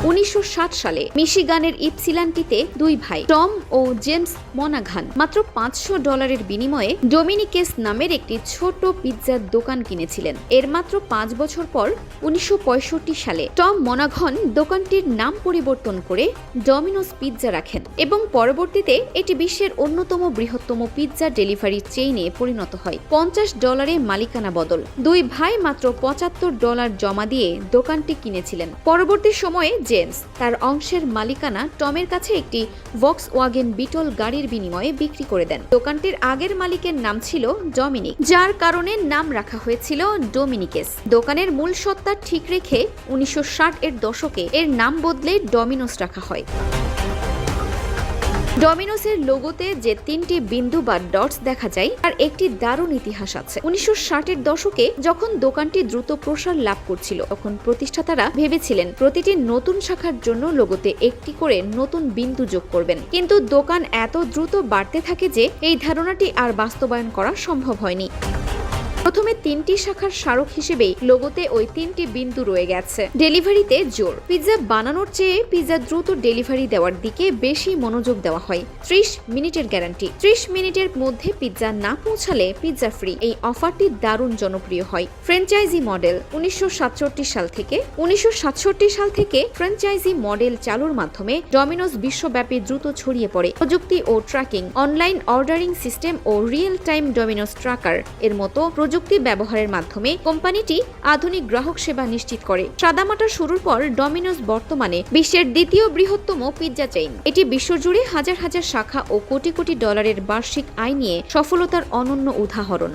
1960 সালে মিশিগানের ইপসিলানটিতে দুই ভাই টম ও জেমস মনাঘান মাত্র $500 বিনিময়ে ডোমিনিকেস নামের একটি ছোট পিৎজার দোকান কিনেছিলেন। এর মাত্র 5 বছর পর 1965 সালে টম মনাঘন দোকানটির নাম পরিবর্তন করে ডমিনোস পিৎজা রাখেন এবং পরবর্তীতে এটি বিশ্বের অন্যতম বৃহত্তম পিৎজা ডেলিভারি চেইনে পরিণত হয়। $50 মালিকানা বদল। দুই ভাই মাত্র $75 জমা দিয়ে দোকানটি কিনেছিলেন। পরবর্তী সময়ে জেমস তার অংশের মালিকানা টমের কাছে একটি ভক্সওয়াগেন বিটল গাড়ির বিনিময়ে বিক্রি করে দেন। দোকানটির আগের মালিকের নাম ছিল ডমিনিক, যার কারণে নাম রাখা হয়েছিল ডোমিনিকেস। দোকানের মূল সত্তা ঠিক রেখে 1960 এর দশকে এর নাম বদলে ডমিনোস রাখা হয়। ডমিনোসের লোগোতে যে 3টি বিন্দু বা ডটস দেখা যায় তার একটি দারুণ ইতিহাস আছে। 1960 এর দশকে যখন দোকানটি দ্রুত প্রসার লাভ করছিল, তখন প্রতিষ্ঠাতারা ভেবেছিলেন প্রতিটি নতুন শাখার জন্য লোগোতে একটি করে নতুন বিন্দু যোগ করবেন। কিন্তু দোকান এত দ্রুত বাড়তে থাকে যে এই ধারণাটি আর বাস্তবায়ন করা সম্ভব হয়নি। প্রথমে 3টি শাখার স্মারক হিসেবেই লোগোতে ওই 3টি বিন্দু রয়ে গেছে। ডেলিভারিতে জোর। পিৎজা বানানোর চেয়ে পিৎজা দ্রুত ডেলিভারি দেওয়ার দিকে বেশি মনোযোগ দেওয়া হয়। 30 মিনিটের গ্যারান্টি। 30 মিনিটের মধ্যে পিৎজা না পৌঁছালে পিৎজা ফ্রি। এই অফারটি দারুণ জনপ্রিয় হয়। Franchise model. 1967 সাল থেকে ফ্র্যাঞ্চাইজি মডেল চালুর মাধ্যমে ডমিনোস বিশ্বব্যাপী দ্রুত ছড়িয়ে পড়ে। প্রযুক্তি ও ট্র্যাকিং, অনলাইন অর্ডারিং সিস্টেম ও রিয়েল টাইম ডমিনোস ট্র্যাকার এর মতো প্রযুক্তি ব্যবহারের মাধ্যমে কোম্পানিটি আধুনিক গ্রাহক সেবা নিশ্চিত করে। সাদামাটা শুরুর পর ডমিনোস বর্তমানে বিশ্বের দ্বিতীয় বৃহত্তম পিৎজা চেইন। এটি বিশ্বজুড়ে হাজার হাজার শাখা ও কোটি কোটি ডলারের বার্ষিক আয় নিয়ে সফলতার অনন্য উদাহরণ।